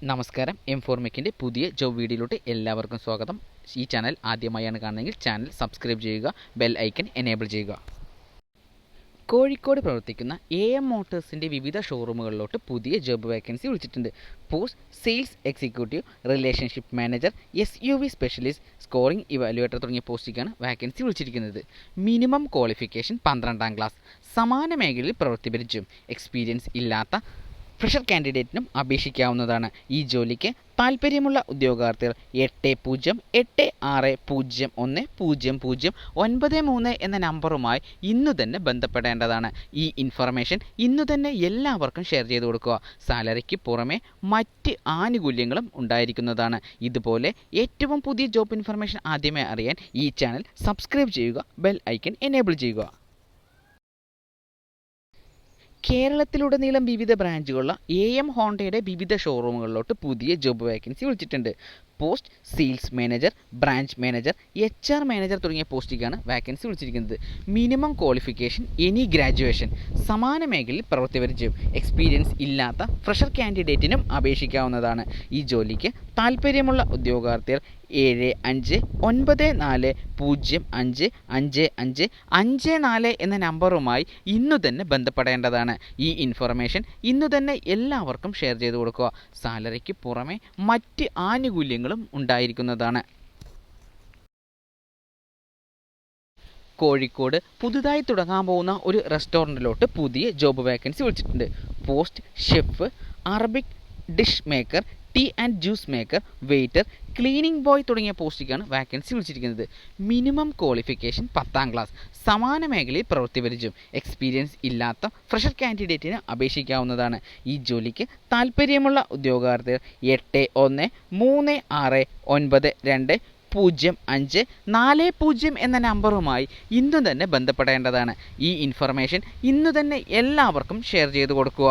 നമസ്കാരം. എംഫോർമെക്കിൻ്റെ പുതിയ ജോബ് വീഡിയോയിലോട്ട് എല്ലാവർക്കും സ്വാഗതം. ഈ ചാനൽ ആദ്യമായാണ് കാണുന്നതെങ്കിൽ ചാനൽ സബ്സ്ക്രൈബ് ചെയ്യുക, ബെൽ ഐക്കൺ എനേബിൾ ചെയ്യുക. കോഴിക്കോട് പ്രവർത്തിക്കുന്ന AM മോട്ടോഴ്സിൻ്റെ വിവിധ ഷോറൂമുകളിലോട്ട് പുതിയ ജോബ് വേക്കൻസി വിളിച്ചിട്ടുണ്ട്. Post sales executive, relationship manager, SUV specialist, scoring evaluator തുടങ്ങിയ പോസ്റ്റിലേക്കാണ് വാക്കൻസി വിളിച്ചിരിക്കുന്നത്. Minimum qualification 12ാം class. സമാന മേഖലയിൽ പ്രവൃത്തി പരിചയം. എക്സ്പീരിയൻസ് ഇല്ലാത്ത ഫ്രഷർ കാൻഡിഡേറ്റിനും അപേക്ഷിക്കാവുന്നതാണ്. ഈ ജോലിക്ക് താൽപ്പര്യമുള്ള ഉദ്യോഗാർത്ഥികൾ 8086010093 എന്ന നമ്പറുമായി ഇന്നു തന്നെ ബന്ധപ്പെടേണ്ടതാണ്. ഈ ഇൻഫർമേഷൻ ഇന്നു തന്നെ എല്ലാവർക്കും ഷെയർ ചെയ്ത് കൊടുക്കുക. സാലറിക്ക് പുറമെ മറ്റ് ആനുകൂല്യങ്ങളും ഉണ്ടായിരിക്കുന്നതാണ്. ഇതുപോലെ ഏറ്റവും പുതിയ ജോബ് ഇൻഫർമേഷൻ ആദ്യമേ അറിയാൻ ഈ ചാനൽ സബ്സ്ക്രൈബ് ചെയ്യുക, ബെൽ ഐക്കൺ എനേബിൾ ചെയ്യുക. കേരളത്തിലുടനീളം വിവിധ ബ്രാഞ്ചുകളുള്ള AM ഹോണ്ടയുടെ വിവിധ ഷോറൂമുകളിലോട്ട് പുതിയ ജോബ് വേക്കൻസി വിളിച്ചിട്ടുണ്ട്. Post sales manager, branch manager, HR manager തുടങ്ങിയ പോസ്റ്റിലേക്കാണ് വാക്കൻസി വിളിച്ചിരിക്കുന്നത്. Minimum qualification any graduation. സമാന മേഖലയിൽ പ്രവൃത്തി പരിചയം. എക്സ്പീരിയൻസ് ഇല്ലാത്ത ഫ്രഷർ കാൻഡിഡേറ്റിനും അപേക്ഷിക്കാവുന്നതാണ്. ഈ ജോലിക്ക് താൽപ്പര്യമുള്ള ഉദ്യോഗാർത്ഥികൾ 7594055554 എന്ന നമ്പറുമായി ഇന്നു തന്നെ ബന്ധപ്പെടേണ്ടതാണ്. ഈ ഇൻഫർമേഷൻ ഇന്നു തന്നെ എല്ലാവർക്കും ഷെയർ ചെയ്ത് കൊടുക്കുക. സാലറിക്ക് പുറമെ മറ്റ് ആനുകൂല്യങ്ങളും ഉണ്ടായിരിക്കുന്നതാണ്. കോഴിക്കോട് പുതുതായി തുടങ്ങാൻ പോകുന്ന ഒരു റെസ്റ്റോറൻറ്റിലോട്ട് പുതിയ ജോബ് വേക്കൻസി വിളിച്ചിട്ടുണ്ട്. Post chef, Arabic dish maker, tea and juice maker, waiter, cleaning boy തുടങ്ങിയ പോസ്റ്റിലേക്കാണ് വാക്കൻസി വിളിച്ചിരിക്കുന്നത്. മിനിമം ക്വാളിഫിക്കേഷൻ 10ാം ക്ലാസ്. സമാന മേഖലയിൽ പ്രവൃത്തി പരിചയം. എക്സ്പീരിയൻസ് ഇല്ലാത്ത ഫ്രഷർ കാൻഡിഡേറ്റിന് അപേക്ഷിക്കാവുന്നതാണ്. ഈ ജോലിക്ക് താൽപ്പര്യമുള്ള ഉദ്യോഗാർത്ഥികൾ 8136920540 എന്ന നമ്പറുമായി ഇന്നു തന്നെ ബന്ധപ്പെടേണ്ടതാണ്. ഈ ഇൻഫർമേഷൻ ഇന്നു തന്നെ എല്ലാവർക്കും ഷെയർ ചെയ്ത് കൊടുക്കുക.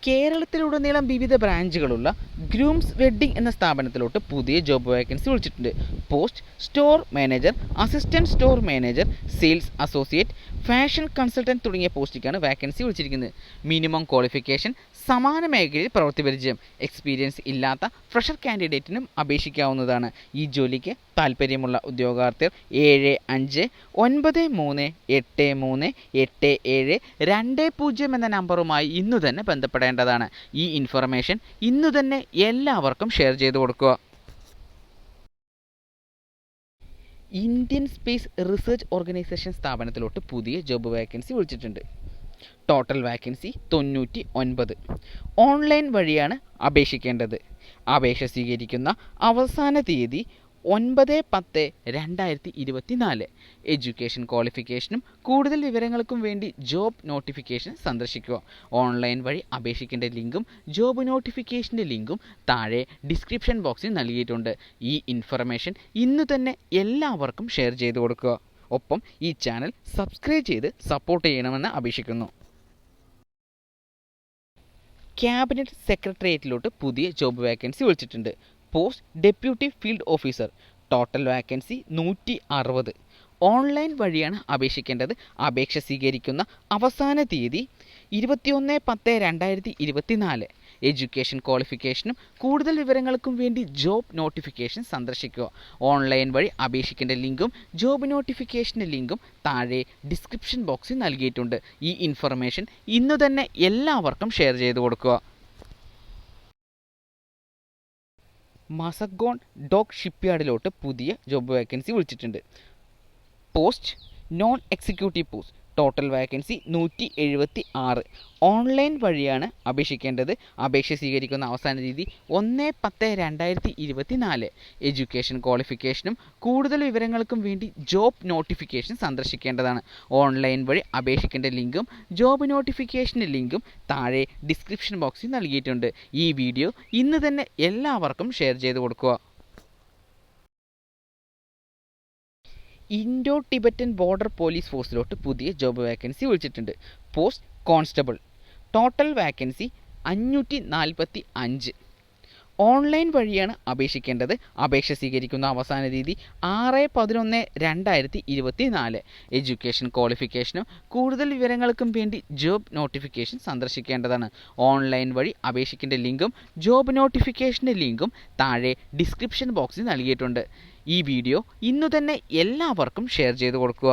കേരളത്തിലുടനീളം വിവിധ ബ്രാഞ്ചുകളുള്ള ഗ്രൂംസ് വെഡ്ഡിംഗ് എന്ന സ്ഥാപനത്തിലോട്ട് പുതിയ ജോബ് വേക്കൻസി വിളിച്ചിട്ടുണ്ട്. Post store manager, assistant store manager, sales associate, fashion consultant തുടങ്ങിയ പോസ്റ്റിലേക്കാണ് വാക്കൻസി വിളിച്ചിരിക്കുന്നത്. മിനിമം ക്വാളിഫിക്കേഷൻ സമാന മേഖലയിൽ പ്രവൃത്തി പരിചയം. എക്സ്പീരിയൻസ് ഇല്ലാത്ത ഫ്രഷർ കാൻഡിഡേറ്റിനും അപേക്ഷിക്കാവുന്നതാണ്. ഈ ജോലിക്ക് താൽപ്പര്യമുള്ള ഉദ്യോഗാർത്ഥികൾ 7593838720 എന്ന നമ്പറുമായി ഇന്നു തന്നെ ബന്ധപ്പെടേണ്ടതാണ്. ഈ ഇൻഫർമേഷൻ ഇന്നു തന്നെ എല്ലാവർക്കും ഷെയർ ചെയ്ത് കൊടുക്കുക. ഇന്ത്യൻ സ്പേസ് റിസർച്ച് ഓർഗനൈസേഷൻ സ്ഥാപനത്തിലോട്ട് പുതിയ ജോബ് വേക്കൻസി വിളിച്ചിട്ടുണ്ട്. Total vacancy 99. ഓൺലൈൻ വഴിയാണ് അപേക്ഷിക്കേണ്ടത്. അപേക്ഷ സ്വീകരിക്കുന്ന അവസാന തീയതി 9/10/2024. എഡ്യൂക്കേഷൻ ക്വാളിഫിക്കേഷനും കൂടുതൽ വിവരങ്ങൾക്കും വേണ്ടി ജോബ് നോട്ടിഫിക്കേഷൻ സന്ദർശിക്കുക. ഓൺലൈൻ വഴി അപേക്ഷിക്കേണ്ട ലിങ്കും ജോബ് നോട്ടിഫിക്കേഷൻ്റെ ലിങ്കും താഴെ ഡിസ്ക്രിപ്ഷൻ ബോക്സിൽ നൽകിയിട്ടുണ്ട്. ഈ ഇൻഫർമേഷൻ ഇന്നു തന്നെ എല്ലാവർക്കും ഷെയർ ചെയ്ത് കൊടുക്കുക. ഒപ്പം ഈ ചാനൽ സബ്സ്ക്രൈബ് ചെയ്ത് സപ്പോർട്ട് ചെയ്യണമെന്ന് അപേക്ഷിക്കുന്നു. ക്യാബിനറ്റ് സെക്രട്ടേറിയറ്റിലോട്ട് പുതിയ ജോബ് വേക്കൻസി വിളിച്ചിട്ടുണ്ട്. Post deputy field officer. Total vacancy 160. Online വഴിയാണ് അപേക്ഷിക്കേണ്ടത്. അപേക്ഷ സ്വീകരിക്കുന്ന അവസാന തീയതി 21/10/2024. എഡ്യൂക്കേഷൻ ക്വാളിഫിക്കേഷനും കൂടുതൽ വിവരങ്ങൾക്കും വേണ്ടി ജോബ് നോട്ടിഫിക്കേഷൻ സന്ദർശിക്കുക. ഓൺലൈൻ വഴി അപേക്ഷിക്കേണ്ട ലിങ്കും ജോബ് നോട്ടിഫിക്കേഷൻ്റെ ലിങ്കും താഴെ ഡിസ്ക്രിപ്ഷൻ ബോക്സിൽ നൽകിയിട്ടുണ്ട്. ഈ ഇൻഫർമേഷൻ ഇന്നു തന്നെ എല്ലാവർക്കും ഷെയർ ചെയ്ത് കൊടുക്കുക. മസഗോൺ ഡോക്ക് ഷിപ്പ്യാർഡിലോട്ട് പുതിയ ജോബ് വേക്കൻസി വിളിച്ചിട്ടുണ്ട്. Post non executive post. Total vacancy 176. Online വഴിയാണ് അപേക്ഷിക്കേണ്ടത്. അപേക്ഷ സ്വീകരിക്കുന്ന അവസാന തീയതി 1/10/2024. എഡ്യൂക്കേഷൻ ക്വാളിഫിക്കേഷനും കൂടുതൽ വിവരങ്ങൾക്കും വേണ്ടി ജോബ് നോട്ടിഫിക്കേഷൻ സന്ദർശിക്കേണ്ടതാണ്. ഓൺലൈൻ വഴി അപേക്ഷിക്കേണ്ട ലിങ്കും ജോബ് നോട്ടിഫിക്കേഷൻ്റെ ലിങ്കും താഴെ ഡിസ്ക്രിപ്ഷൻ ബോക്സിൽ നൽകിയിട്ടുണ്ട്. ഈ വീഡിയോ ഇന്ന് തന്നെ എല്ലാവർക്കും ഷെയർ ചെയ്ത് കൊടുക്കുക. ഇൻഡോ ടിബറ്റൻ ബോർഡർ പോലീസ് ഫോഴ്സിലോട്ട് പുതിയ ജോബ് വേക്കൻസി വിളിച്ചിട്ടുണ്ട്. Post constable. Total vacancy 545. Online വഴിയാണ് അപേക്ഷിക്കേണ്ടത്. അപേക്ഷ സ്വീകരിക്കുന്ന അവസാന തീയതി 6/11/2024. എഡ്യൂക്കേഷൻ ക്വാളിഫിക്കേഷനും കൂടുതൽ വിവരങ്ങൾക്കും വേണ്ടി ജോബ് നോട്ടിഫിക്കേഷൻ സന്ദർശിക്കേണ്ടതാണ്. ഓൺലൈൻ വഴി അപേക്ഷിക്കേണ്ട ലിങ്കും ജോബ് നോട്ടിഫിക്കേഷൻ്റെ ലിങ്കും താഴെ ഡിസ്ക്രിപ്ഷൻ ബോക്സിൽ നൽകിയിട്ടുണ്ട്. ഈ വീഡിയോ ഇന്നു തന്നെ എല്ലാവർക്കും ഷെയർ ചെയ്ത് കൊടുക്കുക.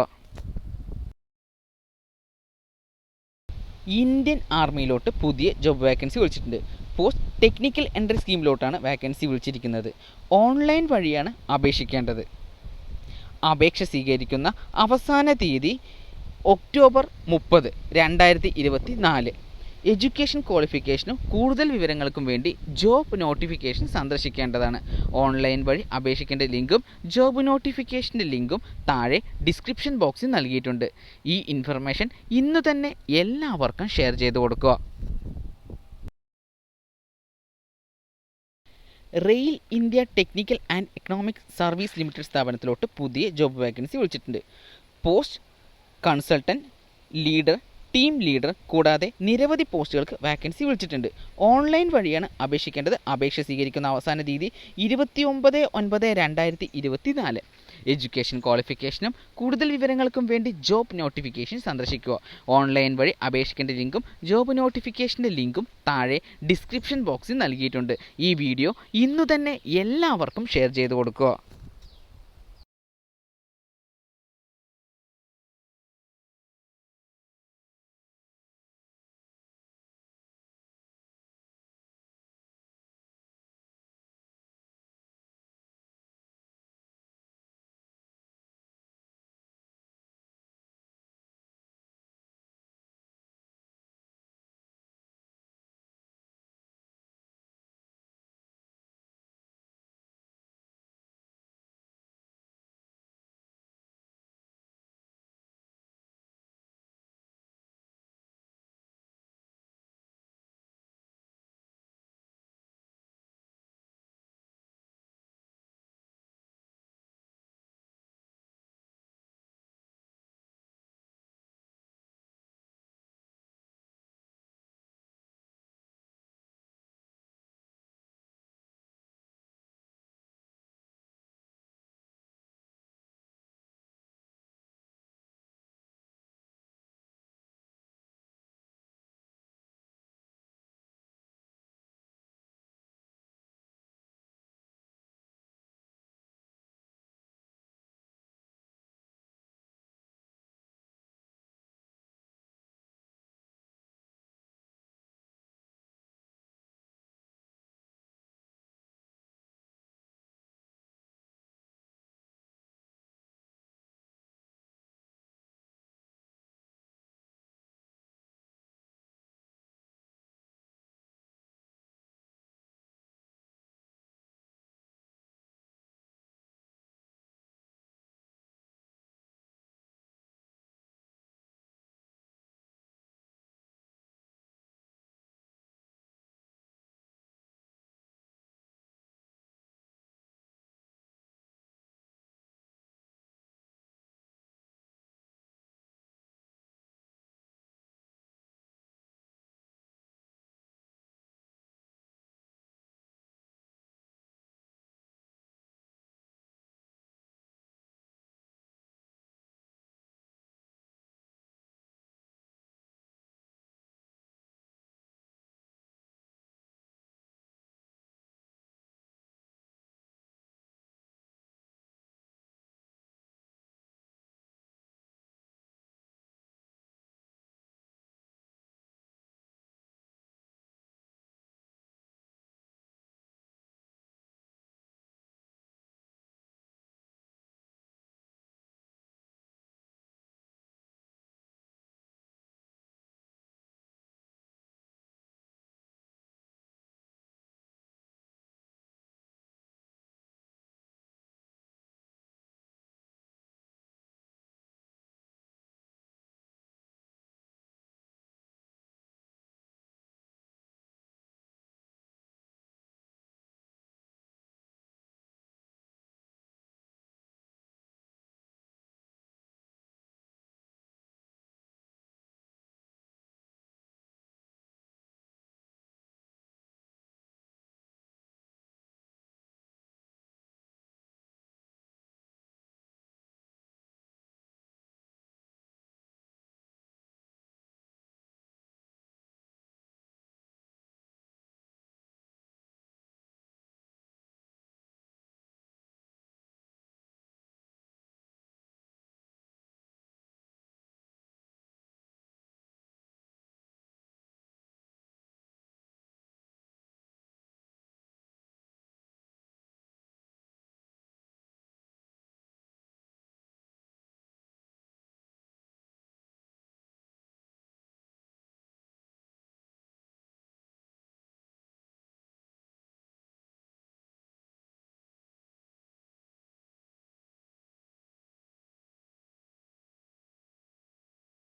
ഇന്ത്യൻ ആർമിയിലോട്ട് പുതിയ ജോബ് വേക്കൻസി വിളിച്ചിട്ടുണ്ട്. പോസ്റ്റ് ടെക്നിക്കൽ എൻട്രി സ്കീമിലോട്ടാണ് വേക്കൻസി വിളിച്ചിരിക്കുന്നത്. ഓൺലൈൻ വഴിയാണ് അപേക്ഷിക്കേണ്ടത്. അപേക്ഷ സ്വീകരിക്കുന്ന അവസാന തീയതി ഒക്ടോബർ 30, 2024. എഡ്യൂക്കേഷൻ ക്വാളിഫിക്കേഷനും കൂടുതൽ വിവരങ്ങൾക്കും വേണ്ടി ജോബ് നോട്ടിഫിക്കേഷൻ സന്ദർശിക്കേണ്ടതാണ്. ഓൺലൈൻ വഴി അപേക്ഷിക്കേണ്ട ലിങ്കും ജോബ് നോട്ടിഫിക്കേഷൻ്റെ ലിങ്കും താഴെ ഡിസ്ക്രിപ്ഷൻ ബോക്സിൽ നൽകിയിട്ടുണ്ട്. ഈ ഇൻഫർമേഷൻ ഇന്ന് തന്നെ എല്ലാവർക്കും ഷെയർ ചെയ്ത് കൊടുക്കുക. Rail India technical and economic service limited സ്ഥാപനത്തിലോട്ട് പുതിയ ജോബ് വേക്കൻസി വിളിച്ചിട്ടുണ്ട്. Post consultant, leader, team leader കൂടാതെ നിരവധി പോസ്റ്റുകൾക്ക് വാക്കൻസി വിളിച്ചിട്ടുണ്ട്. ഓൺലൈൻ വഴിയാണ് അപേക്ഷിക്കേണ്ടത്. അപേക്ഷ സ്വീകരിക്കുന്ന അവസാന തീയതി 29/9/2024. എഡ്യൂക്കേഷൻ ക്വാളിഫിക്കേഷനും കൂടുതൽ വിവരങ്ങൾക്കും വേണ്ടി ജോബ് നോട്ടിഫിക്കേഷൻ സന്ദർശിക്കുക. ഓൺലൈൻ വഴി അപേക്ഷിക്കേണ്ട ലിങ്കും ജോബ് നോട്ടിഫിക്കേഷൻ്റെ ലിങ്കും താഴെ ഡിസ്ക്രിപ്ഷൻ ബോക്സിൽ നൽകിയിട്ടുണ്ട്. ഈ വീഡിയോ ഇന്നു തന്നെ എല്ലാവർക്കും ഷെയർ ചെയ്ത് കൊടുക്കുക.